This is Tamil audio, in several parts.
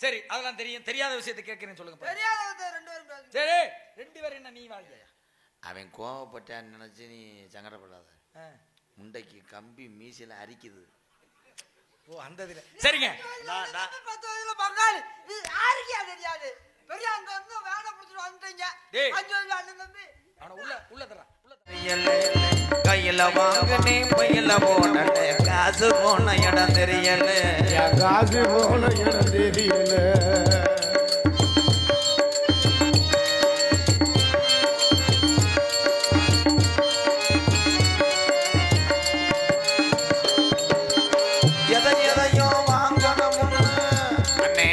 சரி அதெல்லாம் தெரியும். தெரியாத விஷயத்தை கேட்கிறேன்னு சொல்லுங்க. தெரியாத ரெண்டு பேரும் சரி ரெண்டு பேரும் என்ன நீ வாழ்க்கை அவன் கோவப்பட்டான்னு நினைச்சு நீ சங்கடப்படாத. முண்டைக்கு கம்பி மீசையில அரிக்குது. ஓ அந்த இதுல சரிங்க. பங்காளி இது யாருக்கே தெரியாது. பெரிய அங்க வந்து வேலை பிடிச்சிட்டு வந்துட்டீங்க. அண்ணன் தம்பி அவன உள்ள தரா கையில வாங்கினே பையில போன காசு போன இடம் தெரியல. காசு போன இடம் தெரியல. எதையோ வாங்கணும் அண்ணே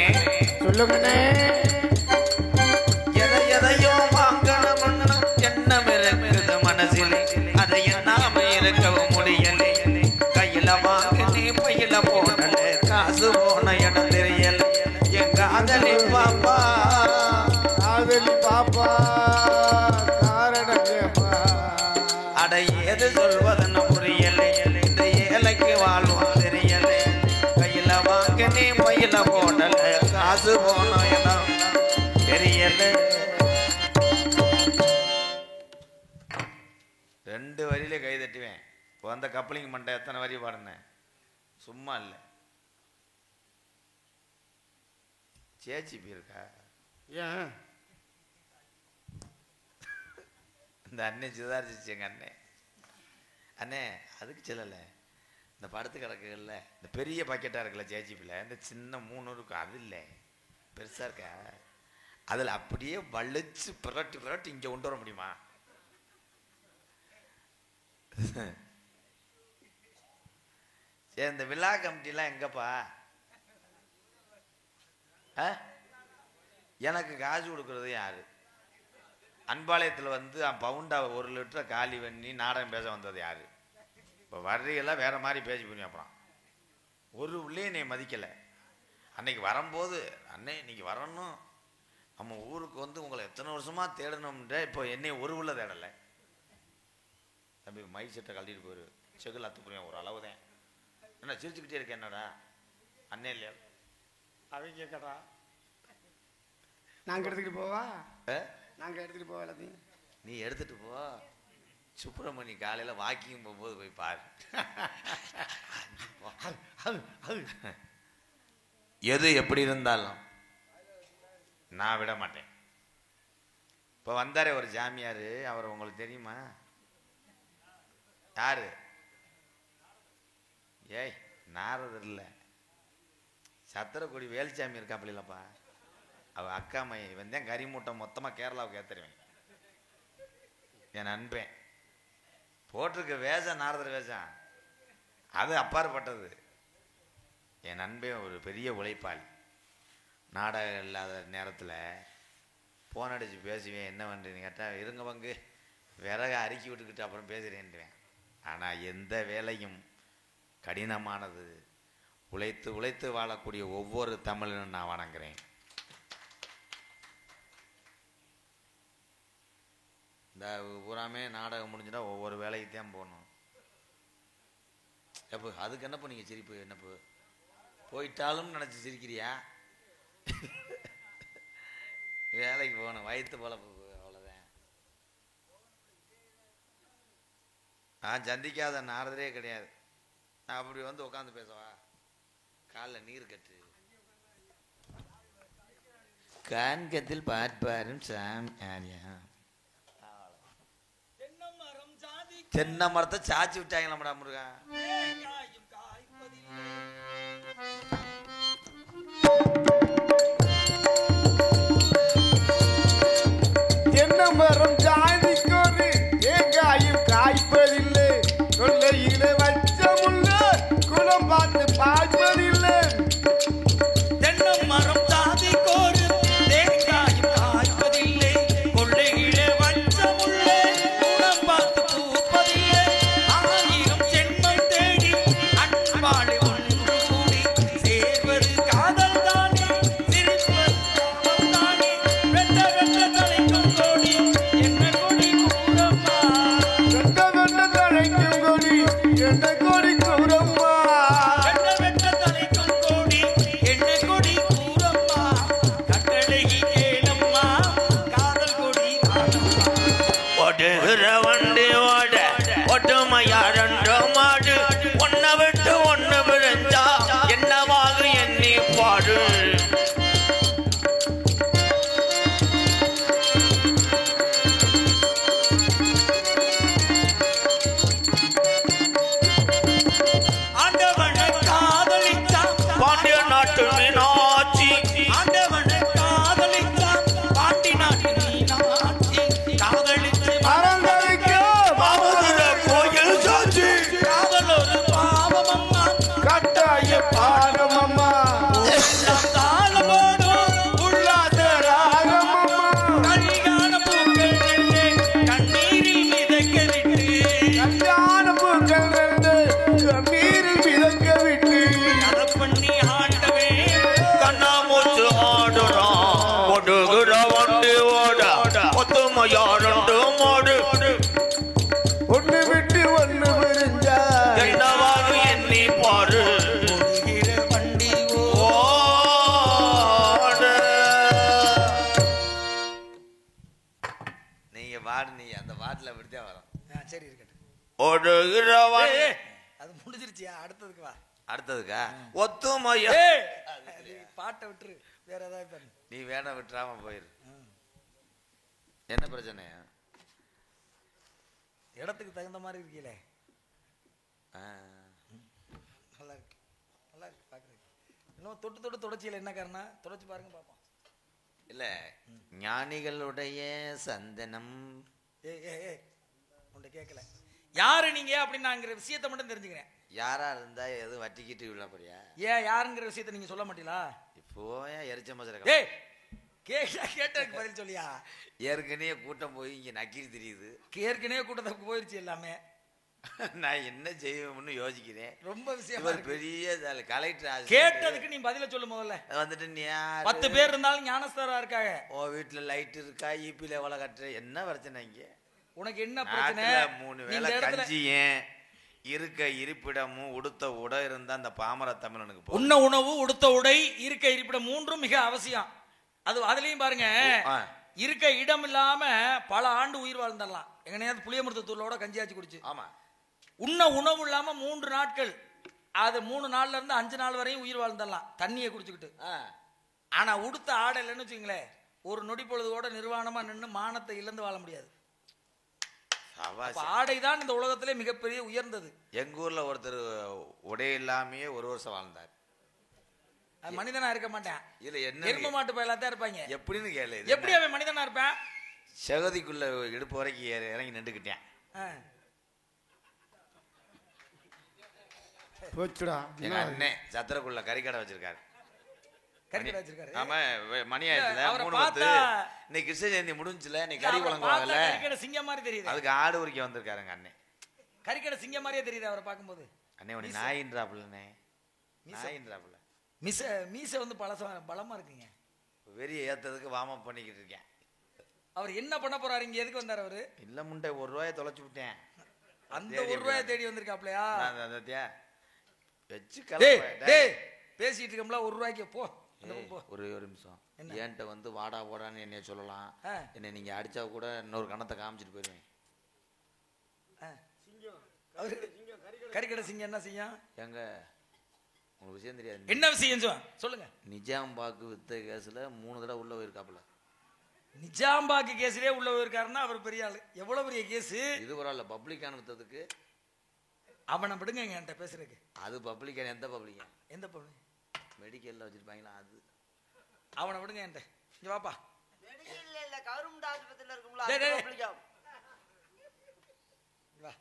சொல்லுங்கண்ணே. எதையோ வாங்கணும் எண்ணம் இருக்குது மனசில். அதை எண்ணாம இருக்கவும் முடியல. கையில வாங்கினே பையில போனல காசு போன இடம் தெரியல. என் காதலி பாப்பா காதலி பாப்பா காரணம் கேப்பா. அடை எது சொல்வதுன்னு புரியல. இந்த ஏழைக்கு வாழ்வோம் தெரியல. கையில வாங்கினே பையில போனல காசு போன இடம் தெரியல. ரெண்டு வரியில கை தட்டுவேன். வந்த கப்பலிங் மண்டை எத்தனை வரி பாடினேன் சும்மா இல்லை. சேச்சிபி இருக்கா? ஏன் இந்த அண்ணே சுதாரிச்சிச்சு எங்க அண்ணே. அண்ணே அதுக்கு சொல்லலை. இந்த படுத்து கிடக்குல்ல இந்த பெரிய பாக்கெட்டா இருக்குல்ல சேச்சிபில இந்த சின்ன 3 இருக்கும். அது இல்லை பெருசா இருக்கா? அதில் அப்படியே வலிச்சு புரட்டி இங்க கொண்டு வர முடியுமா? சரி இந்த விழா கமிட்டிலாம் எங்கப்பா? எனக்கு காசு கொடுக்கறது யாரு? அன்பாளையத்தில் வந்து பவுண்டா 1 லிட்டரை காலி பண்ணி நாடகம் பேச வந்தது யாரு? இப்போ வர்றீங்கெல்லாம் வேற மாதிரி பேசி பண்ணி அப்புறம் ஒரு உள்ளே என்னை மதிக்கலை. அன்னைக்கு வரும்போது அண்ணே இன்னைக்கு வரணும் நம்ம ஊருக்கு வந்து உங்களை எத்தனை வருஷமா தேடணும்ன்ற இப்போ என்னை ஒரு உள்ள தேடலை. தம்பி மைக் செட்டை கழட்டிட்டு போயிரு செகுல் அத்துப்புரியும் ஒரு அளவு தான். என்ன சிரிச்சுக்கிட்டே இருக்கேன் என்னடா அண்ணே இல்லையா? அவங்க கேட்கறா நாங்க எடுத்துக்கிட்டு போவா? நாங்க எடுத்துட்டு போவா எல்லாத்தையும்? நீ எடுத்துட்டு போ. சுப்பிரமணி காலையில் வாக்கிங் போகும்போது போய் பாரு. எது எப்படி இருந்தாலும் நான் விட மாட்டேன். இப்போ வந்தாரே ஒரு ஜாமியார், அவர் உங்களுக்கு தெரியுமா? யாரு? ஏய் நாரதர் இல்லை, சத்திரக்குடி வேலுச்சாமி இருக்காப்பில்லப்பா. அவள் அக்கா மை வந்தேன் கறி மூட்டை மொத்தமாக கேரளாவுக்கு ஏற்றுருவேன். என் நண்பேன் போட்டிருக்க வேஷம் நாரதர் வேஷம் அது அப்பாற்பட்டது. என் நண்பன் ஒரு பெரிய உழைப்பாளி. நாடகம் இல்லாத நேரத்தில் ஃபோன் அடித்து பேசுவேன். என்ன பண்ணுறீன்னு கேட்டால் இருங்க பங்கு விறக அறுக்கி விட்டுக்கிட்டு அப்புறம் பேசுகிறேன்டுவேன். ஆனால் எந்த வேலையும் கடினமானது. உழைத்து உழைத்து வாழக்கூடிய ஒவ்வொரு தமிழனும் நான் வணங்குறேன். இந்த பூராமே நாடகம் முடிஞ்சுட்டா ஒவ்வொரு வேலைக்கு தான் போகணும். எப்போ அதுக்கு என்னப்போ நீங்கள் சிரிப்பு என்னப்போ போயிட்டாலும் நினச்சி சிரிக்கிறியா? வேலைக்கு போகணும் வயிற்று போல அவ்வளோதான். நான் சந்திக்காத நாரதரே கிடையாது. நான் அப்படி வந்து உட்காந்து பேசவா? காலில் நீர் கட்டு கான்கத்தில் பார்ப்பாரும் சாமி ஆரியா. தென்னை மரத்தை சாச்சி விட்டாங்களா முருகா? தென்னை மரம் ஜாதிக்கொரு தேங்காயும் காய்ப்பதில்லை. கொள்ளையில வச்சமுள்ள குளம் பார்த்து பார்ப்பதில்லை. தென்னை மரம் ஜாதிக்கொரு தேங்காயும் காய்ப்பதில்லை. கொள்ளையில வச்சமுள்ள குளம் பார்த்து பூப்பதில்லை. 1000 ஜென்மம் தேடி அன்பாளை ஒன்று பாட்டில் அப்படித்தான் வரும். சரி இருக்கட்டும். ஒடுகிறவன் அது முடிஞ்சிருச்சியா? அடுத்ததுக்கு வா. அடுத்ததுக்கா ஒத்துமையா பாட்டை விட்டுரு, வேற ஏதாவது பண்ணு. நீ வேணா விட்டுறாம போயிரு. என்ன பிரச்சனை? இடத்துக்கு தகுந்த மாதிரி இருக்கீங்களே. நல்லா இருக்கு, நல்லா இருக்கு பாக்குறதுக்கு. இன்னும் தொட்டு தொட்டு தொடச்சியில என்ன காரணம்? தொடச்சு பாருங்க பாப்போம். இல்ல ஞானிகளுடைய சந்தனம். உன்னை கேட்கல யாரு நீங்க அப்படின்னாங்கிற விஷயத்த மட்டும் தெரிஞ்சுக்கிறேன். யாரா இருந்தா எது வட்டிக்கிட்டு விழப்படியா? ஏன் யாருங்கிற விஷயத்த நீங்க சொல்ல மாட்டீங்களா? இப்போ எரிச்ச மச்சர கேட்டதுக்கு பதில் சொல்லியா? ஏற்கனவே கூட்டம் போய் இங்க நக்கீரி தெரியுது. ஏற்கனவே கூட்டத்துக்கு போயிருச்சு எல்லாமே. நான் என்ன செய்வேன்னு யோசிக்கிறேன். ரொம்ப விஷயம் பெரிய கலெக்டர் கேட்டதுக்கு நீ பதில சொல்லு முதல்ல. வந்துட்டு நீ 10 பேர் இருந்தாலும் ஞானஸ்தரா இருக்காங்க. ஓ வீட்டுல லைட் இருக்கா, ஈபில எவ்வளவு கட்டுற, என்ன பிரச்சனை இங்க? உனக்கு என்ன பிரச்சனை? 3 வேளை கஞ்சியும் இருக்க இருப்பிடமும் உடுத்த உடை இருந்தா அந்த பாமர தமிழனுக்கு உண்ண உணவு உடுத்த உடை இருக்க இருப்பிடம் 3ம் மிக அவசியம். அதுலயும் பாருங்க, இருக்க இடம் இல்லாம பல ஆண்டு உயிர் வாழ்ந்துடலாம். எங்கனையாவது புளியமருத்தூர்லோட கஞ்சியாச்சு குடிச்சு. ஆமா. உண்ண உணவு இல்லாம 3 நாட்கள், அது 3 நாள்ல இருந்து 5 நாள் வரையும் உயிர் வாழ்ந்துடலாம் தண்ணியை குடிச்சுக்கிட்டு. ஆனா உடுத்த ஆடை இல்லைன்னு வச்சுங்களேன், ஒரு நொடி பொழுதோட நிர்வாணமா நின்று மானத்தை இழந்து வாழ முடியாது. ஆடைதான் இந்த உலகத்திலே மிகப்பெரிய உயர்ந்தது. எங்க ஊர்ல ஒருத்தர் உடை இல்லாமயே 1 வருஷம் வாழ்ந்தார். மனிதனா இருக்க மாட்டேன். இல்ல என்ன எரும மாட்டு பயலாத்தான் இருப்பாங்க. எப்படின்னு கேளு. எப்படி அவன் மனிதனா இருப்பான்? செகதிக்குள்ள இடுப்பு வரைக்கும் இறங்கி நின்றுக்கிட்டேன். எங்க அண்ணன் சத்திரக்குள்ள கறிக்கடை வச்சிருக்காரு. ஆமா, மணி ஆயிடுச்சுல 3:10. இன்னைக்கு கிருஷ்ண ஜெயந்தி முடிஞ்சுல, இன்னைக்கு கறி வழங்குவாங்கல்ல, கறிக்கடை சிங்கம் மாதிரி தெரியுது. அதுக்கு ஆடு உரிக்க வந்திருக்காருங்க அண்ணன். கறிக்கடை சிங்கம் மாதிரியே தெரியுது அவரை பார்க்கும்போது. அண்ணே உனக்கு நாயின்றாப்புலண்ணே, நாயின்றாப்புல. மீச வந்து பலமா இருக்குங்க. வெறிய ஏத்ததுக்கு வார்ம் அப் பண்ணிக்கிட்டு இருக்கேன். அவர் என்ன பண்ண போறாரு? இங்க எதுக்கு வந்தாரு அவரு? இல்ல முண்டை 1 ரூபாயை தொலைச்சு விட்டேன். அந்த 1 ரூபாயை தேடி வந்திருக்காப்லையா? வச்சு பேசிட்டு இருக்கோம்ல, 1 ரூபாய்க்கு போ. ஒரு நிமிஷம், என்கிட்ட வந்து வாடா போடான்னு என்னைய சொல்லலாம். என்னை நீங்க அடிச்சா கூட இன்னொரு கணத்தை காமிச்சிட்டு போயிருவேன். கறிக்கடை சிங்கம் என்ன செய்யும்? எங்க உங்களுக்கு விஷயம் தெரியாது. என்ன விஷயம் சொல்லுங்க. நிஜாம்பாக்கு வித்த கேஸ்ல 3 தடவை உள்ள போயிருக்காப்புல. நிஜாம்பாக்கு கேஸ்லயே உள்ள போயிருக்காருன்னா அவர் பெரிய ஆளு. எவ்வளவு பெரிய கேஸ் இது? பரவாயில்ல, பப்ளிக்கான வித்ததுக்கு அவனை விடுங்க என்கிட்ட பேசுறதுக்கு. அது பப்ளிக்கான. எந்த பப்ளிக்கான? எந்த பப்ளிக்? மெடிக்கல்ல வச்சிருப்பாங்களா அது. அவனை விடுங்க என்கிட்ட. இங்க வாப்பா. மெடிக்கல்ல இல்ல, கவர்மெண்ட் ஆஸ்பத்திரியில இருக்கும்ல, அது பப்ளிக்கா. வா.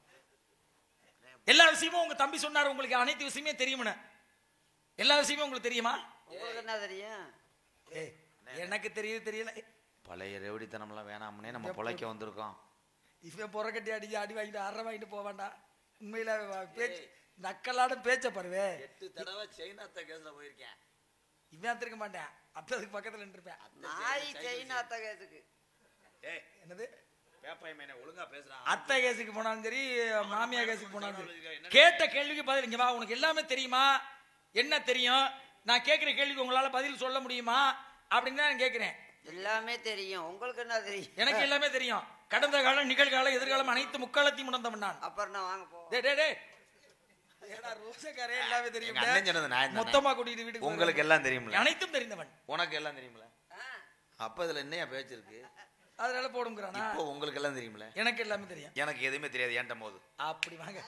எல்லா விஷயமும் உங்க தம்பி சொன்னாரு, உங்களுக்கு அனைத்து விஷயமே தெரியும்னு. எல்லா விஷயமும் உங்களுக்கு தெரியுமா? உங்களுக்கு என்ன தெரியும்? எனக்கு தெரியல. பழைய ரெவடித்தனம்லாம் வேணாம்னே நம்ம பொழைக்க வந்திருக்கோம். இவன் புறக்கட்டி அடி வாங்கிட்டு 1/2 வாங்கிட்டு போவான்டா. உண்மையில பேச்சு நக்கலாட பேச்ச பாருவே. 8 தடவை சைனா கேஸ்ல போயிருக்கேன். இவன் அத்திருக்க மாட்டேன், அத்ததுக்கு பக்கத்துல நின்றுப்பேன். நாய் சைனா அத்த கேஸுக்கு. என்னது பேப்பாய் மேனே ஒழுங்கா பேசுறான். அத்தை கேஸுக்கு போனாலும் சரி, மாமியா கேஸுக்கு போனாலும் சரி, கேட்ட கேள்விக்கு பதில். இங்க வா, உனக்கு எல்லாமே தெரியுமா? என்ன தெரியும்? நான் கேட்கிற கேள்விக்கு உங்களால பதில் சொல்ல முடியுமா அப்படின்னு தான் கேட்கிறேன். எல்லாமே தெரியும். உங்களுக்கு என்ன தெரியும்? எனக்கு எல்லாமே தெரியும். கடந்த காலம், நிகழ்காலம், எதிர்காலம் அனைத்து முக்காலத்தையும் உணர்ந்தவன் நான். அப்புறம் நான் வாங்க போ. எல்லாமே தெரியும். மொத்தமா கூட்டிட்டு வீட்டுக்கு. உங்களுக்கு எல்லாம் தெரியும்ல? அனைத்தும் தெரிந்தவன். உனக்கு எல்லாம் தெரியும்ல? அப்ப இதுல என்னையா பேச்சு இருக்கு? அதனால போடுங்கிறானா? இப்போ உங்களுக்கு எல்லாம் தெரியும்ல? எனக்கு எல்லாமே தெரியும். எனக்கு எதுவுமே தெரியாது ஏன்ட்ட போது. அப்படி வாங்க.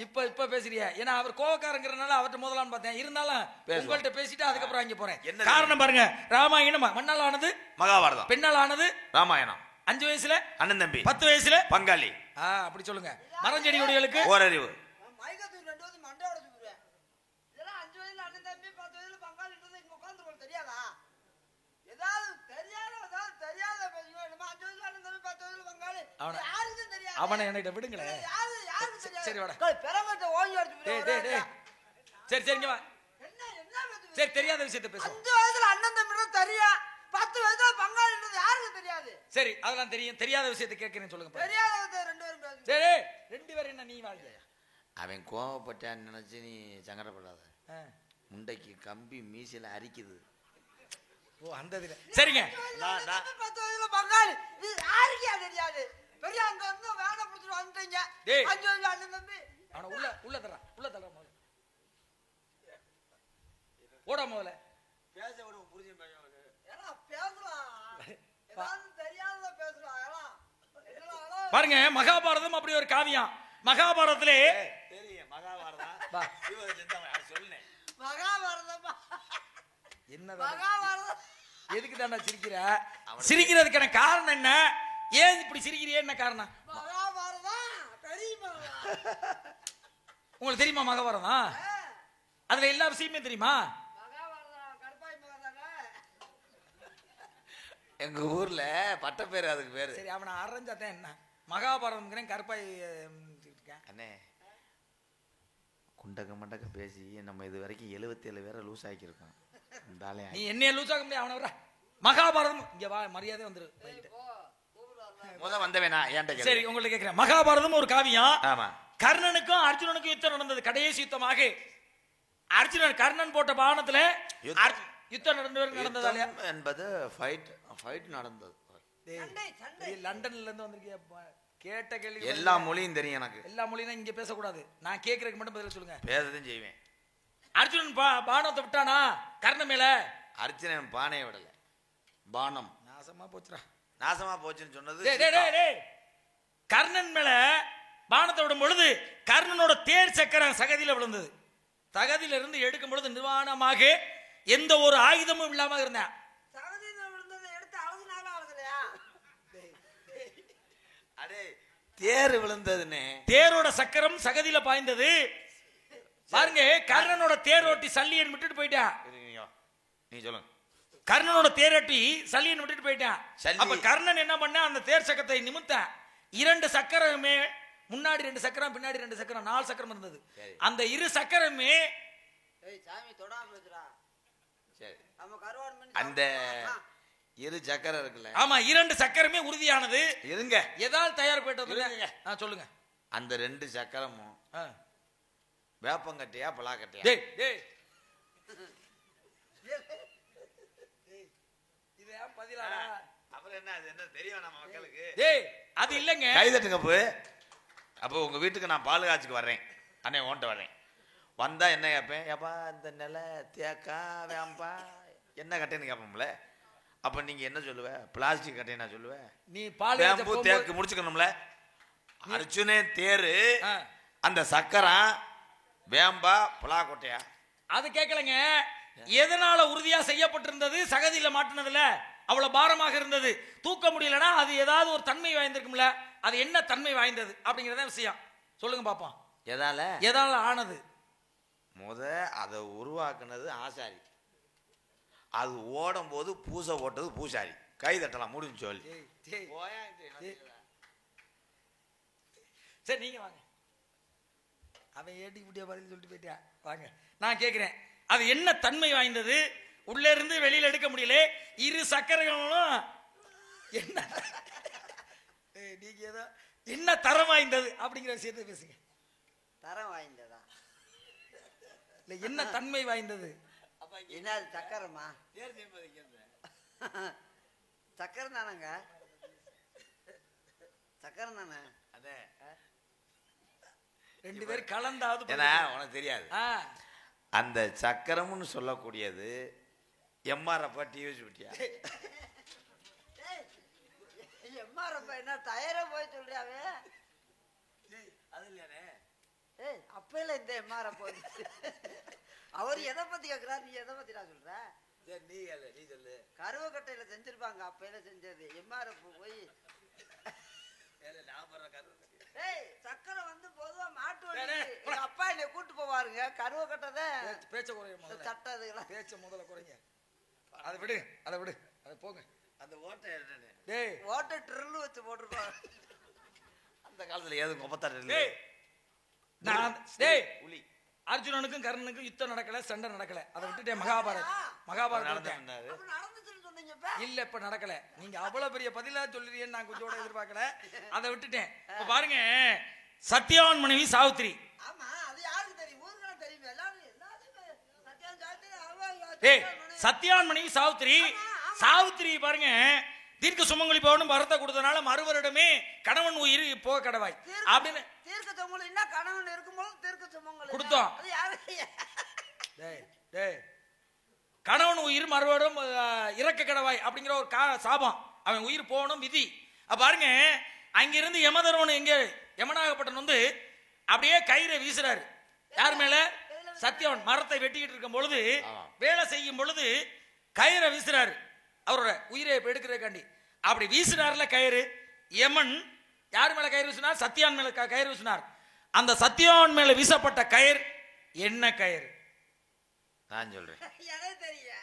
இப்ப பேசுறியா? ஏன்னா அவர் கோவக்காரங்கிறனால அவர்கிட்ட முதலான்னு பார்த்தேன். இருந்தாலும் உங்கள்கிட்ட பேசிட்டு அதுக்கப்புறம் அங்க போறேன். காரணம் பாருங்க, ராமாயணம் மண்ணால் ஆனது, மகாபாரதம் பெண்ணால் ஆனது, ராமாயணம் 5 வயசுல அண்ணன் தம்பி, 10 வயசுல பங்காளி. அப்படி சொல்லுங்க. மரஞ்செடி கொடிகளுக்கு ஓரறிவு. மைக்கத்துக்கு 2 வந்து மண்டை உடைச்சு போடுவேன். இதெல்லாம் 5 வயசுல அண்ணன் தம்பி, 10 வயசுல பங்காளின்றது இங்க உட்கார்ந்து தெரியாதா? ஏதாவது தெரியாத பேசுங்க. 5 வயசுல அண்ணன் தம்பி, 10 வயசுல பங்காளி. யாருக்கும் தெரியாது. அவனை என்கிட்ட விடுங்களே. யாருக்கும் தெரியாது. சரி வாடா. பெரமட்ட ஓங்கி அடிச்சு போடுவேன். சரி சரிங்க வா. சரி, தெரியாத விஷயத்தை பேசு. 5 வயசுல அண்ணன் தம்பி தெரியும், 10 வயசுல பங்காளின்றது யாருக்கும் தெரியாது. சரி, அதெல்லாம் தெரியும். தெரியாத விஷயத்தை கேட்கிறேன்னு சொல்லுங்க. தெரியாத 2 பேரும் பேசுங்க. சரி, 2 பேரும் என்ன நீ வாழ்க. அவன் கோவப்பட்டான்னு நினைச்சு நீ சங்கடப்படாத. முண்டைக்கு கம்பி மீசையில அரிக்குது. ஓ, அந்த இதுல சரிங்க. 10 வயசுல பங்காளி யாருக்கே தெரியாது. பெரிய அங்க இருந்து வேலை பிடிச்சிட்டு வந்துட்டீங்க. டேய். 5 வயசுல அண்ணன் தம்பி. அவனை உள்ள தர்றான் முதல்ல ஓடா முதல்ல பேச விட புரிஞ்சு பேச ஏன்னா பேசலாம். ஏதாவது தெரியாதத பேசலாம். ஏன்னா பாருங்க மகாபாரதம் அப்படி ஒரு காவியம். மகாபாரதத்திலே தெரியும் மகாபாரதம் வா. சொல்லுனேன் மகாபாரதமா? என்னதான் மகாபாரதம் எதுக்கு தாண்டா சிரிக்கிற? சிரிக்கிறதுக்கான காரணம் என்ன? ஏன் இப்படி சிரிக்கிறியே? என்ன காரணம்? மகாபாரதம் தெரியுமா? உங்களுக்கு தெரியுமா மகாபாரதம்? அதுல எல்லா விஷயமே தெரியுமா? மகாபாரதம் கருப்பாய் மகாதானே? எங்க ஊர்ல பட்ட பேரு அதுக்கு பேரு. சரி அவனை அரைஞ்சாதான் என்ன மகாபாரதம் கருப்பாய் அண்ணே குண்டக்க மண்டக்க பேசி நம்ம இது வரைக்கும் 77 பேரை லூஸ் ஆக்கியிருக்கோம். நீ என்னைய லூஸ் ஆக முடியாது. அவனை வர மகாபாரதம் இங்க வா, மரியாதை வந்துரு. முத வந்தவேனா ஏன்ட்ட சரி உங்களுக்கு கேட்கிறேன். மகாபாரதம் ஒரு காவியம். ஆமா. கர்ணனுக்கும் அர்ஜுனனுக்கும் யுத்தம் நடந்தது. கடைசி யுத்தமாக அர்ஜுனன் கர்ணன் போட்ட பானத்துல யுத்தம் நடந்தது என்பது ஃபைட் நடந்தது. லண்டன்ல இருந்து வந்திருக்கிய கேட்ட கேள்வி எல்லா மொழியும் தெரியும் எனக்கு. எல்லா மொழியும் இங்க பேசக்கூடாது. நான் கேட்கறதுக்கு மட்டும் பதில் சொல்லுங்க. பேசதான் செய்வேன். அர்ஜுனன் பானத்தை விட்டானா கர்ணன் மேல? அர்ஜுனன் பானையை விடல, பானம் நாசமா போச்சுடா. நாசமா போச்சுன்னு சொன்னது. கர்ணன் மேல பானத்தை விடும் பொழுது கர்ணனோட தேர் சக்கரம் சகதியில விழுந்தது. சகதியில இருந்து எடுக்கும் பொழுது நிர்வாணமாக எந்த ஒரு ஆயுதமும் இல்லாம இருந்தேன். சகதியில விழுந்ததை எடுத்து அழுதுனால அழுகலையா? அடே தேர் விழுந்ததுன்னு தேரோட சக்கரம் சகதியில பாய்ந்தது. பாருங்க கர்ணனோட தேரோட்டி சல்லியன் விட்டுட்டு போயிட்டான். நீ சொல்லுங்க. கர்ணனோட தேரோட்டி சல்லியன் விட்டுட்டு போயிட்டான். அப்ப கர்ணன் என்ன பண்ண? அந்த தேர் சக்கரத்தை நிமித்த 2 சக்கரமே, முன்னாடி 2 சக்கரம் பின்னாடி 2 சக்கரம், 4 சக்கரம் இருந்தது. அந்த 2 சக்கரமே சாமி தொடாம வச்சுடா. சரி நம்ம கருவாடு மணி அந்த 2 சக்கரம் இருக்குல்ல. ஆமா 2 சக்கரமே உறுதியானது. இருங்க எதால் தயார் போயிட்டது? சொல்லுங்க. அந்த 2 சக்கரமும் வேப்பங்கட்டையா பலாக்கட்டையா? டேய் டேய் இது ஏன் பதிலாடா? அப்புறம் என்ன அது என்ன தெரியும் நம்ம மக்களுக்கு? டேய் அது இல்லங்க. கை தட்டுங்க போ. அப்போ உங்க வீட்டுக்கு நான் பால் காய்ச்சிக்கு வர்றேன். அண்ணே ஓன்ட்ட வர்றேன். வந்தா என்ன கேட்பேன்? ஏப்பா இந்த நிலை தேக்கா வேம்பா என்ன கட்டைன்னு கேட்போம்ல. அப்ப நீங்க என்ன சொல்லுவ? பிளாஸ்டிக் கட்டை நான் சொல்லுவேன். நீ பால் வேம்பு தேக்கு முடிச்சுக்கணும்ல. அர்ஜுனே தேரு அந்த சக்கரம் வேம்பா புலாக்கொட்டையா? அது கேட்கலங்க. எதனால உறுதியா செய்யப்பட்டிருந்தது? சகதியில மாட்டினதுல அவ்வளவு பாரமாக இருந்தது, தூக்க முடியலன்னா அது ஏதாவது ஒரு தன்மை வாய்ந்திருக்கும்ல. அது என்ன தன்மை வாய்ந்தது அப்படிங்கறத விஷயம் சொல்லுங்க பாப்போம். எதால ஆனது? அதை உருவாக்குனது ஆசாரி. அது ஓடும் போது பூசை ஓட்டது பூசாரி. கை தட்டலாம் முடிஞ்சு சொல்லி. சரி நீங்க வாங்க. அவன் ஏட்டி குட்டிய பதில் சொல்லிட்டு போயிட்டா. வாங்க நான் கேட்கிறேன். அது என்ன தன்மை வாய்ந்தது? உள்ள இருந்து வெளியில எடுக்க முடியல. 2 சக்கரங்களும் என்ன நீங்க ஏதோ என்ன தரம் வாய்ந்தது அப்படிங்கிற விஷயத்தை பேசுங்க. தரம் வாய்ந்ததா இல்ல என்ன தன்மை வாய்ந்தது? என்ன சக்கரமா? சக்கரம் தானங்க. சக்கரம் தானே. அதே 2 பேர் கலந்தாவது உனக்கு தெரியாது. அந்த சக்கரம்னு சொல்லக்கூடியது எம்ஆர்எஃப் டிவி சுட்டியா? எம்ஆர்எஃப் என்ன டயரா போய் சொல்றியாவே? அது இல்லையானே. ஏய் அப்பையில இந்த எம்ஆர்எஃப் அவர் எதை பத்தி கேட்கிறார்? நீ எதை பத்தி நான் சொல்ற? நீ சொல்லு. கருவக்கட்டையில செஞ்சிருப்பாங்க அப்பையில செஞ்சது. எம்ஆர்எஃப் போய் சக்கரம் வந்து பொதுவா மாட்டு வண்டி. அப்பா என்னை கூட்டு போவாருங்க. கருவக்கட்டை பேச்ச குறைய சட்டது பேச்ச முதல்ல குறைங்க. அதை விடு அதை போங்க. அந்த ஓட்டை டேய் ஓட்டை ட்ரில் வச்சு போட்டுருப்பாங்க. அந்த காலத்துல ஏது கொப்பத்தாட்டு. டேய் உளி அர்ஜுனனுக்கும் கர்ணனுக்கும் யுத்தம் நடக்கல, சண்டை நடக்கல. அதை விட்டுட்டேன். மகாபாரதம் இல்ல இப்ப நடக்கல. நீங்க அவ்வளவு பெரிய பதிலா சொல்றீங்கன்னு நான் கொஞ்சம் எதிர்பார்க்கல. அதை விட்டுட்டேன். இப்ப பாருங்க சத்யவான் மனைவி சாவித்திரி. சத்யவான் மனைவி சாவித்திரி. சாவித்திரி பாருங்க தீர்க்க சுமங்கலி பவனும் வரத்தை கொடுத்தனால மறுவரிடமே கணவன் உயிர் போக கடவாய் அப்படின்னு தீர்க்க சுமங்கல் என்ன கணவன் இருக்கும்போது தீர்க்க சுமங்கல் கொடுத்தோம். அது யாரு? டேய் டேய் கணவன் உயிர் மறுபடியும் இறக்க கடவாய் அப்படிங்கிற ஒரு சாபம். அவன் உயிர் போகணும் விதி. பாருங்க, அங்கிருந்து யமதர்மன் எங்க யமனாகப்பட்டவன் வந்து அப்படியே கயிறை வீசுறாரு. யார் மேல? சத்தியவன் மரத்தை வெட்டிக்கிட்டு இருக்கும் பொழுது, வேலை செய்யும் பொழுது கயிறை வீசுறாரு, அவரோட உயிரை எடுக்கிறதுக்காண்டி. அப்படி வீசுறாருல கயிறு. யமன் யார் மேல கயிறு வீசினார்? சத்தியான் மேல கயிறு வீசினார். அந்த சத்தியான் மேல வீசப்பட்ட கயிறு என்ன கயிறு? நான் சொல்றேன். எனக்கு தெரியும்.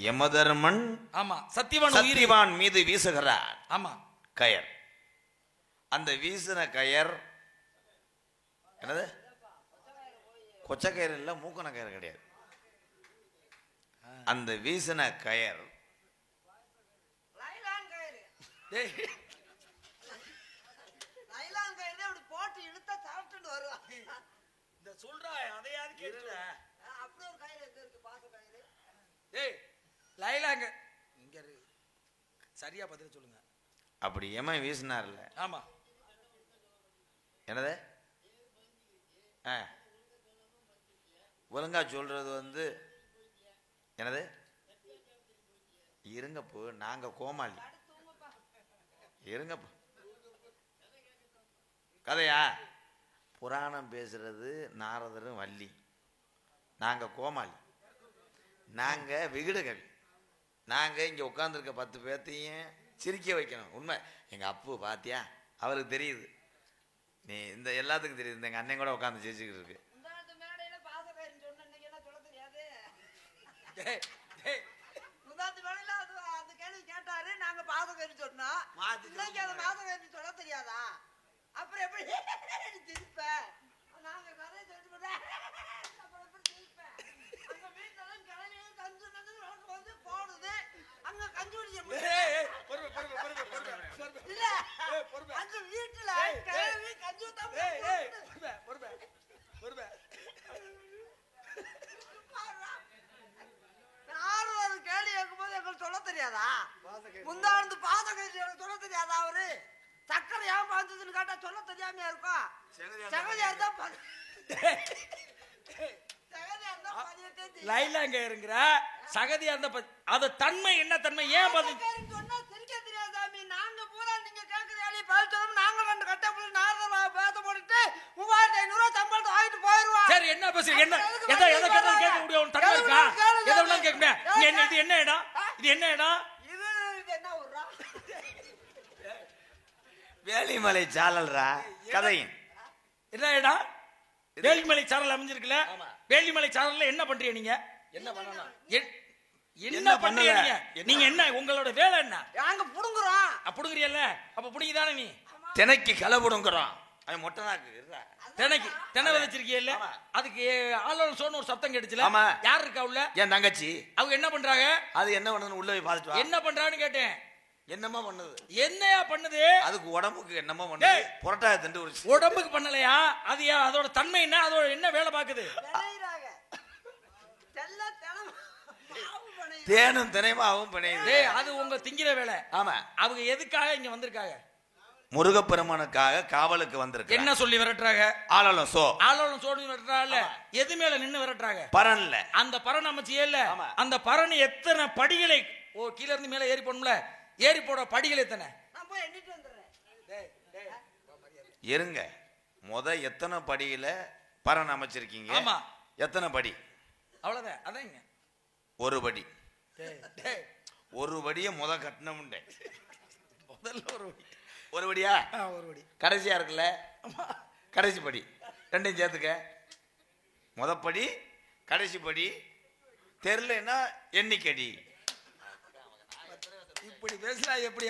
யமதர்மன் ஆமா சத்தியவான் சத்தியவான் மீது வீசுகிறார். ஆமா கயர். அந்த வீசின கயர் என்னது? கொச்ச கயிறு இல்ல, மூக்கன கயிறு கிடையாது. அந்த வீசின கயர் லைலான் கயிறு. டேய் லைலான் கயிறு அப்படி போட்டு இழுத்தா சாப்பிட்டுட்டு வருவான். இந்த சொல்றா அதையாவது கேட்டுற. அப்படி ஒரு கயிறு எங்க இருக்கு? பாச கயிறு. டேய் லைலாங்க இங்க சரியா பதில் சொல்லுங்க. அப்படி யமன் வீசினார்ல. ஆமா என்னது? ஒழுங்கா சொல்றது வந்து என்னது? இருங்கப்போ, நாங்க கோமாளி. இருங்கப்போ, கதையா? புராணம் பேசுறது நாரதரும் வள்ளி. நாங்க கோமாளி, நாங்க விகிட கவி. நாங்க இங்க உட்கார்ந்துருக்க 10 பேர்த்தையும் சிரிக்க வைக்கணும். உண்மை. எங்க அப்பு பாத்தியா, அவருக்கு தெரியுது. நீ இந்த எல்லாத்துக்கும் தெரியுது. எங்க அண்ணன் கூட உட்காந்து சிரிச்சுக்கிட்டு இருக்கு. இந்த மேடையில பாச கயிறுன்னு சொன்ன இன்னைக்கு என்ன சொல்ல தெரியாது? டேய் டேய் முந்தாத்து வேலையில அந்த கேள்வி கேட்டாரு, நாங்க பாச கயிறு சொன்னோம். இன்னைக்கு அந்த பாச கயிறு சொல்ல தெரியாதா? அப்புறம் எப்படி திருப்ப? நாங்க கதை சொல்லி அப்புறம் எப்படி திருப்ப? அங்க வீட்டுல கிளம்பி கஞ்சு வந்து போடுது. அங்க கஞ்சி குடிக்க இல்ல, அந்த வீட்டுல கிளம்பி கஞ்சி நானும் கேள்வி கேட்கும்போது எங்களுக்கு சொல்ல தெரியாதா? முந்தாண்டு பாச கயிறு எனக்கு சொல்ல தெரியாதா? அவரு சக்கரை ஏன் பாய்ச்சதுன்னு கேட்டா சொல்ல தெரியாமையா இருக்கும். சகதியார் தான் லைலாங்க இருங்கிற சகதியா இருந்த அது தன்மை என்ன தன்மை? ஏன் பதில் சொன்னா சிரிக்க தெரியாது சாமி. நாங்க பூரா நீங்க கேட்கிற வேலையை பதில் நாங்க 2 கட்ட புள்ளி நாரத பேச போட்டுட்டு 3500 சம்பளத்தை வாங்கிட்டு போயிருவோம். சரி என்ன பேசுறீங்க? என்ன எதை கேட்டாலும் கேட்க முடியும். தன்மை இருக்கா? எதை வேணாலும் கேட்க முடியாது. இது என்ன இடம்? இது என்ன இடம்? இது என்ன ஊர்ரா? வேலிமலை சாலல்ரா. கதையின் என்ன இடம்? வேலிமலை சாரல் அமைஞ்சிருக்குல்ல. வேலிமலை சாரல்ல என்ன பண்றீங்க நீங்க? என்ன பண்ணணும்? என்ன பண்றீங்க நீங்க? நீங்க என்ன உங்களோட வேலை என்ன? நாங்க புடுங்குறோம். புடுங்குறீல்ல, அப்ப புடுங்கி தானே நீ தினைக்கு களை புடுங்குறோம். அவன் மொட்டைனாக்கு தினைக்கு தினை விதைச்சிருக்கீல்ல, அதுக்கு ஆளோட சோன்னு ஒரு சத்தம் கேட்டுச்சுல. ஆமா. யார் இருக்கா உள்ள? என் தங்கச்சி. அவங்க என்ன பண்றாங்க? அது என்ன பண்ணுது? உள்ள போய் பார்த்துட்டு வா. என்ன பண்றான்னு கேட்டேன். என்னமா பண்ணுது? என்னையா பண்ணுது? அதுக்கு உடம்புக்கு என்னமா பண்ணுது? புரட்டாய தண்டு ஒரு உடம்புக்கு பண்ணலையா? அது அதோட தன்மை என்ன? அதோட என்ன வேலை பாக்குது? தேனும் தினைமாவும் பிணையுது. அது உங்க திங்கிற வேலை. ஆமா. அவங்க எதுக்காக இங்க வந்திருக்காங்க? முருகப்பெருமானுக்காக காவலுக்கு வந்திருக்கு. என்ன சொல்லி விரட்டுறாங்க? ஆலோலம் சோ. ஆலோலம் சோடி விரட்டுறாங்கல்ல. எது மேல நின்னு விரட்டுறாங்க? பரன்ல. அந்த பரண் அமைச்சியே இல்ல. அந்த பரண் எத்தனை படிகளை கீழ இருந்து மேல ஏறி போடணும்ல. ஏறி போட படிகள் எத்தனை? நான் போய் எண்ணிட்டு வந்துடுறேன். இருங்க. எத்தனை படியில பரண் அமைச்சிருக்கீங்க? ஆமா. எத்தனை படி? அவ்வளவுதான். அதாங்க ஒரு படி. ஒரு படியை கட்டணும்ண்டே. முதல்ல ஒரு படியா? ஒரு படி கடைசியா இருக்குல்ல. கடைசி படி ரெண்டையும் சேர்த்துக்க. படி கடைசி படி தெரியலன்னா எண்ணிக்கடி. இப்படி பேசுறா எப்படி?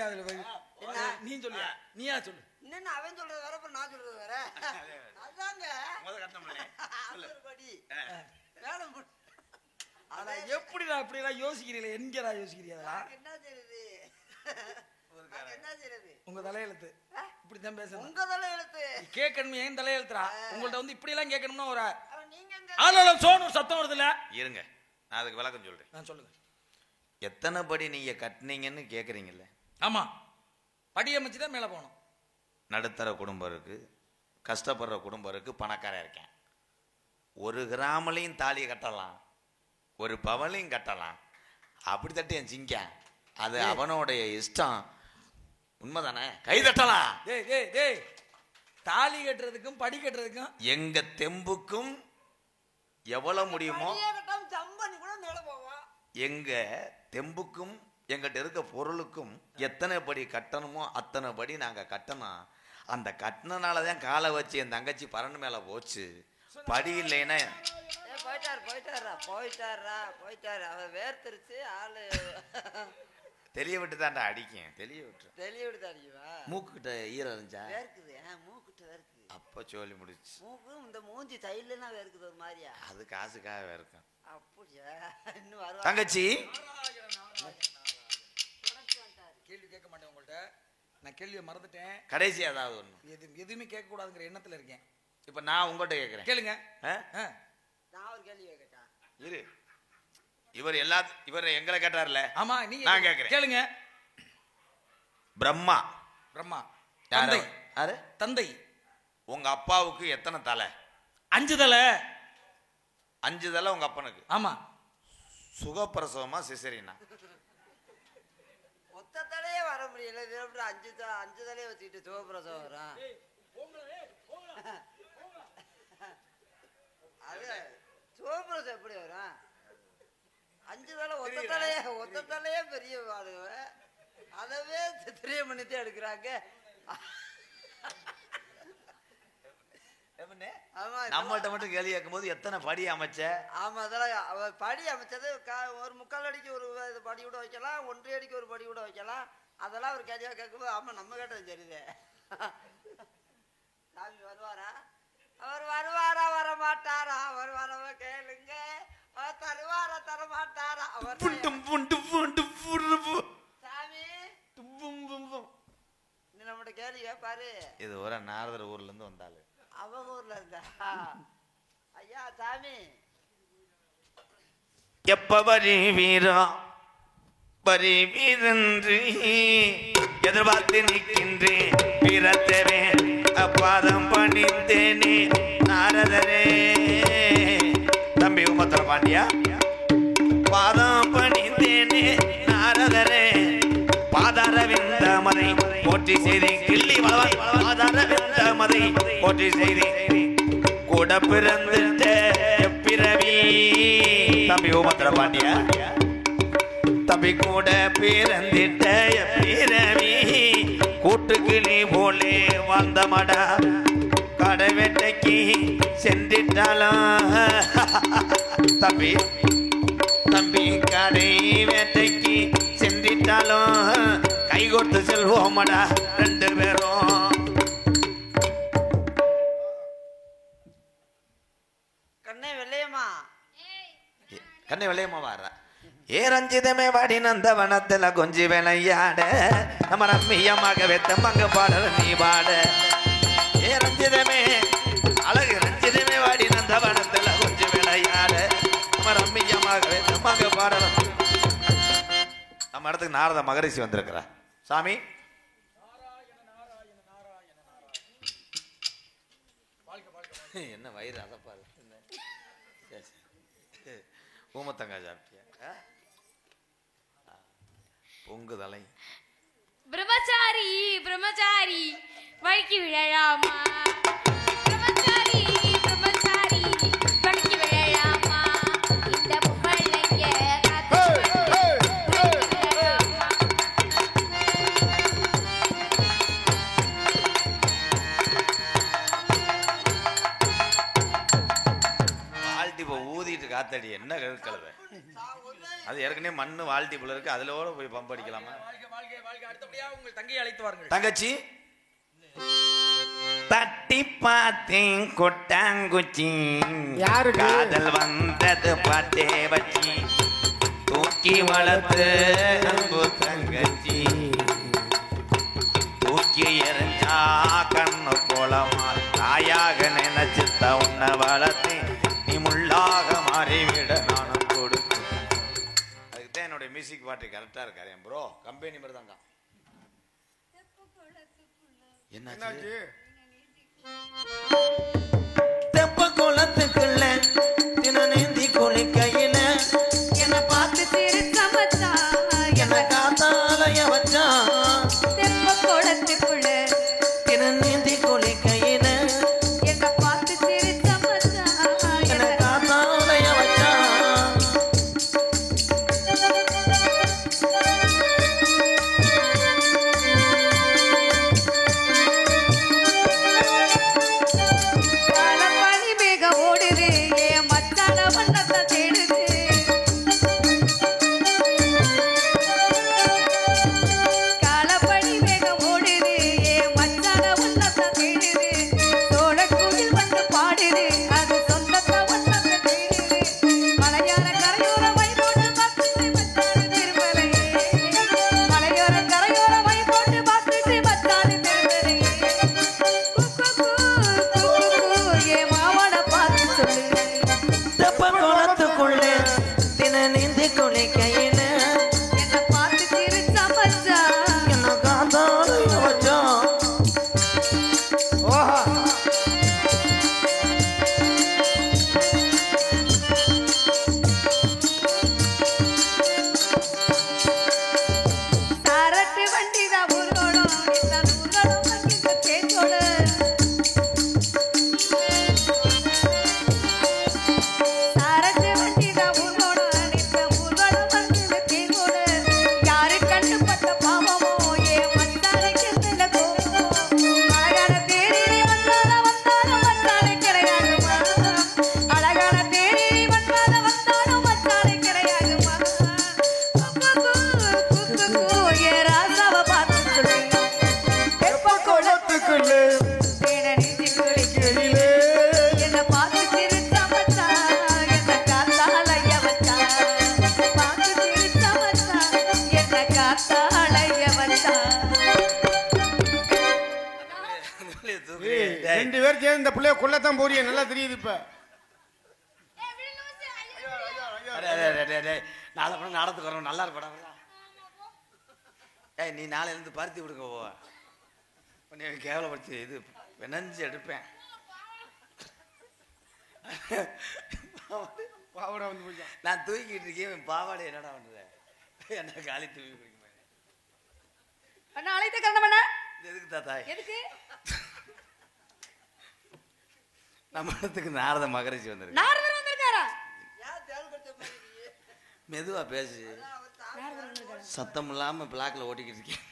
நீ சொல்லு. நீயா சொல்லு. என்ன அவன் சொல்றது வேற, நான் சொல்றது வேற. அதாங்க எப்படி இப்படி எல்லாம் யோசிக்கிறீங்களா? எங்கடா யோசிக்கிறீங்களா? என்ன செய்யுது? என்ன செய்யுது? உங்க தலையெழுத்து இப்படித்தான் பேசணும். உங்க தலையெழுத்து கேட்கணும். ஏன் தலையெழுத்துறா? உங்கள்ட்ட வந்து இப்படி எல்லாம் கேட்கணும்னா ஒரு நீங்க ஆலோலம் சோன்னு சத்தம் வருதுல்ல. இருங்க, நான் அதுக்கு விளக்கம் சொல்றேன். நான் சொல்லுங்க. எத்தனை படி நீங்க கட்டினீங்கன்னு கேக்குறீங்கல்ல. ஆமா. படி அமைச்சு தான் மேலே போகணும். நடுத்தர குடும்பம் இருக்கு, கஷ்டப்படுற குடும்பம் இருக்கு, பணக்காரன் இருக்கேன். ஒரு கிராமலையும் தாலியை கட்டலாம், ஒரு பவலையும் கட்டலாம். அப்படி தட்டி என் சிங்க, அது அவனோடைய இஷ்டம். உண்மைதானே? கை தட்டலாம். தாலி கட்டுறதுக்கும் படி கட்டுறதுக்கும் எங்க தெம்புக்கும் எவ்வளவு முடியுமோ, எங்க தெம்புக்கும் எங்கிட்ட இருக்க பொருளுக்கும் எத்தனை படி கட்டணுமோ அத்தனை படி நாங்க கட்டணும். அந்த கட்டினாலதான் காலை வச்சு என் தங்கச்சி பரண்டு மேல போச்சு. படி இல்லைன்னா போயிட்டாரா அவன் வேர்த்திருச்சு ஆளு. தெளிய விட்டு தான்டா அடிக்கும். தெளிய விட்டு அடிக்குவா. மூக்குக்கிட்ட ஈரம் இருந்துச்சா? வேர்க்குது. மூக்கிட்ட வேர்க்குது. அப்ப சொல்லி முடிச்சு. மூக்கு இந்த மூஞ்சி தையிலனா வேர்க்குது ஒரு மாதிரியா. அது காசுக்காக வேர்க்கும். அப்படியா? இன்னும் வருவா. தங்கச்சி கேள்வி கேட்க மாட்டேன் உங்கள்கிட்ட. நான் கேள்வியை மறந்துட்டேன். கடைசி ஏதாவது ஒண்ணு எதுவுமே கேட்க கூடாதுங்கிற எண்ணத்துல இருக்கேன். இப்ப நான் உங்கள்கிட்ட கேட்கிறேன், கேளுங்க. நான் ஒரு கேள்வி கேட்டா இரு. இவர் எங்களை கேட்டார்ல. ஆமா, நீங்க நான் கேட்கிறேன், கேளுங்க. பிரம்மா தந்தை. யாரு? தந்தை. உங்க அப்பாவுக்கு எத்தனை தலை? 5 தலை. 5 தலை உங்க அப்பனுக்கு. ஆமா. சுகப்பிரசவமா சிசரினா? மொத்த தலையே வர முடியல. 5 தலையை வச்சுக்கிட்டு சுகப்பிரசவம் வரும். அது சுகப்பிரசவம் எப்படி வரும்? 5 தலை ஒத்த தலையே பெரிய பாடுவ. அதவே சித்திரிய பண்ணித்தே எடுக்கிறாங்க. நம்மள்ட்ட மட்டும் கேள்வி கேட்கும் போது எத்தனை படி அமைச்ச? ஆமா, அதெல்லாம் படி அமைச்சது ஒரு 3/4 அடிக்கு ஒரு படி கூட வைக்கலாம், 1.5 அடிக்கு ஒரு படி கூட வைக்கலாம். அதெல்லாம் ஒரு கேள்வியா கேட்கும்போது ஆமா நம்ம கேட்டது சரிதே. சாமி வருவாரா? அவர் வருவாரா வர மாட்டாரா? அவர் வரவ கேளுங்க. அவர் தருவாரா தர மாட்டாரா? அவர் சாமி நம்மகிட்ட கேள்வி கேட்பாரு. இது ஒரு நாரதர் ஊர்ல இருந்து வந்தாலும் அவங்க ஊர்ல இருந்தா ஐயா சாமி எப்ப வருவீரோ வருவீரென்று எதிர்பார்த்து நிற்கின்றேன். வீரத்தவே பாதம் பணிந்தேனே நாரதரே. தம்பி உமத்திர பாண்டியா, பாதம் பணிந்தேனே நாரதரே. பாதார விந்த மதை போற்றி செய்தி கிள்ளி வளவன். பாதார விந்த மதை போற்றி செய்தி கூட பிறந்துட்ட பிறவி. தம்பி உமத்திர பாண்டியா, தம்பி கூட பிறந்திட்ட பிறவி. கூட்டுக்கிளி போலே வாழ்ந்த மடா கடை வேட்டைக்கு சென்றிட்டாலும். தம்பி தம்பி கடை வேட்டைக்கு சென்றிட்டாலும் கைகோர்த்து செல்வோமடா 2 பேரும். கண்ணே வெள்ளையம்மா, கண்ணை வெள்ளையம்மா வார. ஏ ரஞ்சிதமே வாடி நந்தவனத்துல கொஞ்சி விளையாட நம்ம ரம்மியமாக வெத்தம்பங்க பாடல நீ பாட. ஏ ரஞ்சிதமே அழகு ரஞ்சிதமே வாடி நந்தவனத்துல கொஞ்சி விளையாட நம்ம ரம்மியமாக வெத்தம்பங்க பாடல. நம்ம இடத்துக்கு நாரத மகரிஷி வந்திருக்கிறா. சாமி என்ன வயிறு அதப்பாரு. ஊமத்தங்காய் சாப்பிட்டியா? பொங்குதலை பிரம்மச்சாரி பிரம்மச்சாரி வழுக்கி விழலாமா? பிரம்மச்சாரி பிரம்மச்சாரி வழுக்கி விழலாமா? இந்த பொம்பளைங்க வாழ்த்தி ஊதிட்டு காத்தடி என்ன கழுத. அது ஏற்கனவே மண்ணு வாழ்த்தி போல இருக்கு, அதுல போய் பம்ப் அடிக்கலாமா? உங்கள் தங்கையை அழைத்து வாருங்கள். தங்கச்சி தட்டி பார்த்தேன் கொட்டாங்குச்சி காதல் வந்தது பாட்டே வச்சி தூக்கி வளர்த்து அன்பு தங்கச்சி தூக்கி எறிஞ்சா கண்ணு கோலமா தாயாக நினைச்சுத்த உன்னை வளர்த்து நீ முள்ளாக மாறிவிட நானும் கொடுத்து. அதுக்குதான் என்னுடைய மியூசிக் பாட்டு கரெக்டா இருக்காரு ப்ரோ. கம்பெனி மாதிரி தாங்க. என்னாச்சு? தெப்ப குளத்துக்குள்ள தின நீந்தி குளிக்கையில என்ன பார்த்து சிரிச்ச மச்சான் என்ன காத்தாலய வச்சான். தெப்ப குளத்துக்குள்ள தின நீந்தி குளிக்கையில என்ன பார்த்து சிரிச்ச மச்சான் என்ன காத்தாலய வச்சான். காலப்பனி மேகம் ஓடுது என் மச்சான வண்ணத்தை தேடுது. காலப்பனி மேகம் ஓடுது என் மச்சான வண்ணத்தை தேடுது. சோழக்குயில் வந்து பாடுது அது சொந்தத்தை வண்ணத்தை தேடுது. மலையாள கரையோர வைபோட்டு பார்த்துட்டு மச்சான திருமலையே. மலையோர கரையோர வைபோட்டு பார்த்துட்டு மச்சான திருமலையே. ஏ மாவன பார்த்து சொல்லு. தெப்ப குளத்துக்குள்ள தின நீந்தி குளிக்கையில என்ன பார்த்து சிரிச்ச மச்சான் என்ன காத்தாலய வச்சான். ஓஹா சாரட்டு வண்டிதான் ஊர்வலம் இந்த ஊர்வலம் வண்டிக்கு தேச்சோடு. சாரட்டு வண்டிதான் ஊர்வலம் இந்த ஊர்வலம் வண்டிக்கு தேச்சோடு. யாரு கண்டுபட்ட பாவமோ என் மச்சானுக்கு எத்தனை கோபமோ. அழகான தேரில் வந்தாலும் மச்சானு கிடையாதுமா. அழகான தேரில் வந்தாலும் மச்சானு கிடையாதுமா. ஏ ராசாவ பார்த்து சொல்லு. தெப்ப குளத்துக்குள்ள தேனை நீந்தி குளிக்கையிலே என்ன பார்த்து சிரிச்ச மச்சான் என்ன காத்தாலய வச்சான். பார்த்து சிரிச்ச மச்சான் என்ன காத்தாலய வச்சான். ஏய், 2 பேர் சேர்ந்து இந்த பிள்ளைய கொல்லத்தான் போறிய நல்லா தெரியுது இப்ப. நாளை படம் நாடத்துக்கு வரணும், நல்லா இருப்படா. ஏய், நீ நாளை இருந்து பருத்தி கொடுக்க போவா உன்னை கேவலப்படுத்தி இது வெனஞ்சு எடுப்பேன். பாவடா வந்து போச்சான். நான் தூக்கிட்டு இருக்கேன், இவன் பாவாடை என்னடா பண்ணுற என்ன காலி தூக்கி குடிக்க மாட்டேன். அண்ணா அழைத்த கரணம் அண்ணா. இது எதுக்கு தாத்தா? எதுக்கு? நம்ம இடத்துக்கு நாரத மகரிஷி வந்திருக்கு. நாரதர் வந்திருக்காரா? ஏன் தேவைப்படுத்த மாதிரி மெதுவா பேசு, நாரதர் வந்திருக்காரா? சத்தம் இல்லாம பிளாக்ல ஓட்டிக்கிட்டு இருக்கேன்.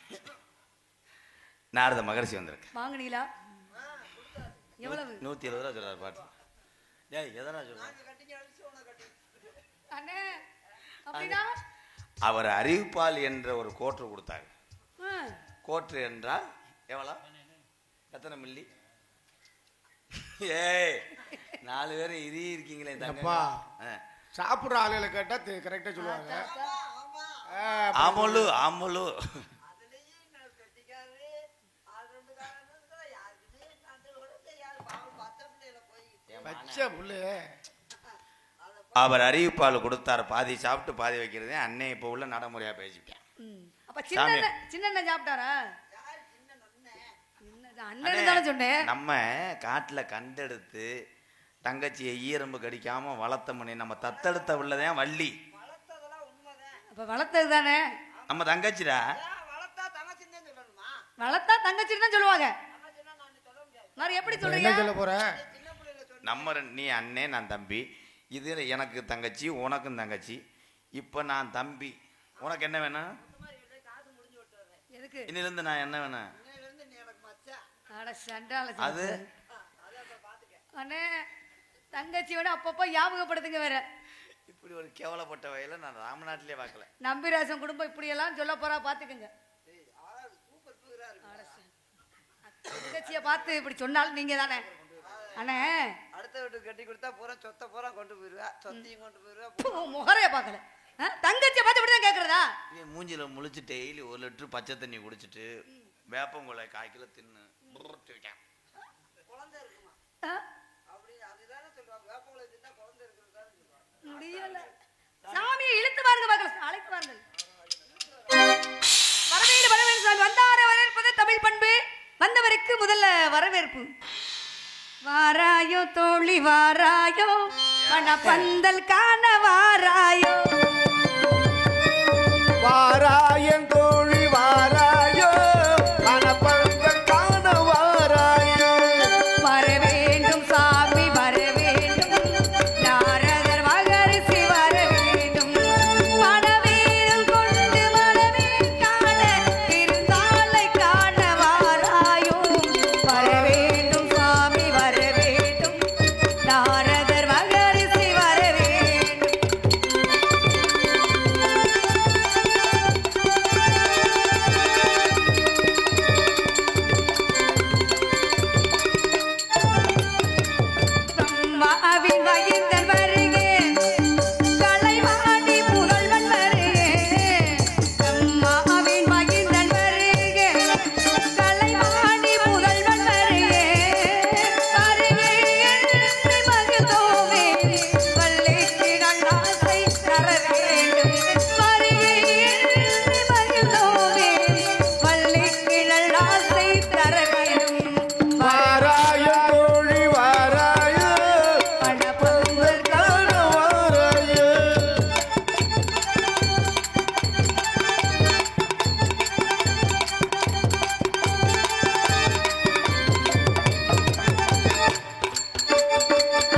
நாரத மகரிஷி வந்திருக்கு. வாங்குனீங்களா? எவ்வளவு? 170 ரூபா சொல்றாரு பாட்டு. டேய் எதனா சொல்ற? கட்டிங்க அடிச்சு உன கட்டி அண்ணே அப்படின்னா அவர் அறிவிப்பால் என்ற ஒரு கோற்று கொடுத்தாரு. ஆ. கோற்று என்றால் எவ்வளோ? எத்தனை மில்லி? ஏய் 4 பேர் இரி இருக்கீங்களே அப்பா. தங்க. சாப்பிடுற ஆளுகளை கேட்டா கரெக்டா சொல்லுவாங்க. ஆமலு ஆமலு அதுலயும் நான் கட்டிக்காரு ஆறு காரணம் யாருக்குமே நான் கூட யாரு பாவம் பத்த பிள்ளையில போய் பச்சை புள்ளே. அவர் அறிவிப்பால் கொடுத்தார். பாதி சாப்பிட்டு பாதி வைக்கிறது அன்னை இப்போ உள்ள நடைமுறையா பேசிட்டேன். அப்ப சின்ன சாப்பிட்டாரா? யார் சின்ன நன்ன அண்ணன் இருந்தாலும் சொன்னேன். நம்ம காட்டுல கண்டெடுத்து தங்கச்சியை ஈரம்பு கடிக்காம வளர்த்த மணி நம்ம தத்தெடுத்த உள்ளதான் வள்ளி. வளர்த்ததெல்லாம் உண்மைதான். அப்ப வளர்த்தது தானே. நம்ம தங்கச்சிடா. வளர்த்தா தங்கச்சின்னு சொல்லணுமா? வளர்த்தா தங்கச்சின்னு தான் சொல்லுவாங்க. தங்கச்சின்னா நான் சொல்ல முடியாது. மாதிரி எப்படி என்ன சொல்றீங்க? சொல்ல போற? சின்ன பிள்ளையில சொல்லி நம்ம நீ அண்ணே நான் தம்பி. இது எனக்கு தங்கச்சி உனக்கும் தங்கச்சி. இப்போ நான் தம்பி, உனக்கு என்ன வேணும்? எதுக்கு? இன்னிலிருந்து நான் என்ன வேணும்? இன்னையிலிருந்து நீ எனக்கு மச்சான். அட சண்டால அது அண்ணே தங்கச்சி வேணா அப்பப்போ ஞாபகப்படுத்துங்க வேற. இப்படி ஒரு கேவலப்பட்ட வகையில நான் ராமநாட்டிலே பார்க்கல. நம்பிராசன் குடும்பம் இப்படி எல்லாம் சொல்ல போறா பாத்துக்கங்க. தங்கச்சிய பார்த்து இப்படி சொன்னாலும் நீங்க தானே அண்ணே. அடுத்த வீட்டுக்கு கட்டி கொடுத்தா பூரா சொத்தை பூரா கொண்டு போயிருவா. சொத்தையும் கொண்டு போயிருவா. முகரைய பார்க்கல. தங்கச்சிய பார்த்து இப்படி தான் கேக்குறதா? இவன் மூஞ்சில முழிச்சு டெய்லி 1 லிட்டர் பச்சை தண்ணி குடிச்சிட்டு வேப்பங்குலை 1/4 கிலோ தின்னு இருக்கேன். குழந்தை இருக்குமா? அப்படி அதுதானே சொல்லுவாங்க. வேப்பங்களை தின்னா குழந்தை இருக்கிறதான்னு சொல்லுவாங்க. முடியல. சாமியை இழுத்து பாருங்க பார்க்கலாம். அழைத்து பாருங்கள். வரவேடு வரவேடு சாமி வந்தார வரவேற்பது தமிழ் பண்பு வந்தவருக்கு முதல்ல வரவேற்பு. வாராயோ தோழி வாராயோ, மணப்பந்தல் காண வாராயோ. வாராயன் தோழி வாராயோ, மணப்பந்தல் காண வாராயோ. வர வேண்டும் சாமி வர வேண்டும், நாரதர் மகரிஷி வர வேண்டும். மணவீரம் கொண்டு மணவீர் காண இருந்தாலை காண வாராயோ. வர வேண்டும் சாமி வர வேண்டும், நாரதர் மகரிஷி வர வேண்டும். பிரம்மாவின் மகிந்தன் வருகே, கலைவாணி புகழ்வன் வருகே. பிரம்மாவின் மகிந்தன் வருகே, கலைவாணி புகழ்வன் வருகே. வருகே என்று மகிழ்ந்தோமே, வள்ளிக்கு நல்லாசை தர வேண்டும். வருகை என்று மகிழ்ந்தோமே, வள்ளிக்கு நல்லாசை தர வேண்டும். வாராயன் தோழி வாராயோ, மணப்பந்தல் காண வாராயோ.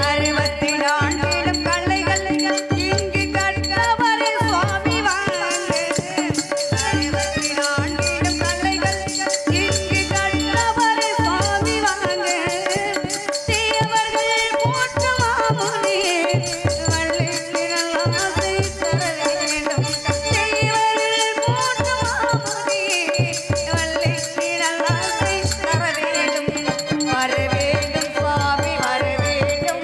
அறுபத்தி நான்கிலும் கலைகள் இங்கு கற்றவரே சுவாமி வாங்க. அறுபத்தி நான்கிலும் கலைகள் இங்கு கற்றவரே சுவாமி வாங்க. தேவர்கள் போற்றும் மாமுனியே, வள்ளிக்கு நல்லாசை தர வேண்டும். தேவர்கள் போற்றும் மாமுனியே, வள்ளிக்கு நல்லாசை தர வேண்டும். வர வேண்டும் சுவாமி வர வேண்டும்,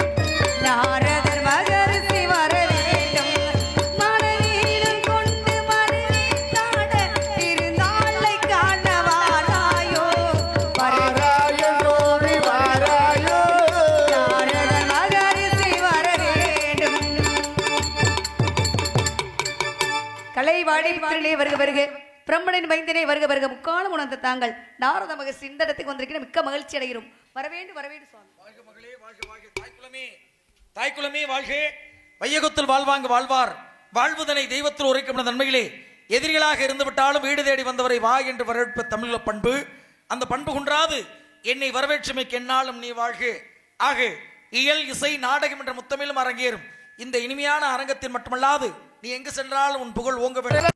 நாரதர் மகரிஷி வர வேண்டும். மனநீரம் கொண்டு மனநீர் காண இருந்தாலை காண வாராயோ. வர வாராயன் தோழி வாராயோ. நாரதர் மகரிஷி வர வேண்டும். கலைவாணி புத்திரனே வருக வருக, பிரம்மனின் மைந்தனே வருக வருக. முக்காலம் உணர்ந்த தாங்கள் நாரத மகரிஷி இந்த இடத்துக்கு வந்திருக்கிற மிக்க மகிழ்ச்சி அடைகிறோம். வர வேண்டும் சுவாமி. வாழ்க மகளே, வாழ்க வாழ்க. தாய்க்குலமே, தாய்க்குலமே வாழ்க. வையகத்தில் வாழ்வாங்க வாழ்வார், வாழ்வுதனை தெய்வத்தில் உரைக்கும் நன்மைகளே. எதிரிகளாக இருந்து விட்டாலும் வீடு தேடி வந்தவரை வா என்று வரவேற்ப தமிழ பண்பு. அந்த பண்பு குன்றாது என்னை வரவேற்றுமைக்கு என்னாலும் நீ வாழ்க. ஆக இயல் இசை நாடகம் என்ற முத்தமிழும் அரங்கேறும் இந்த இனிமையான அரங்கத்தில் மட்டுமல்லாது நீ எங்கு சென்றாலும் உன் புகழ் ஓங்க வேண்டும்.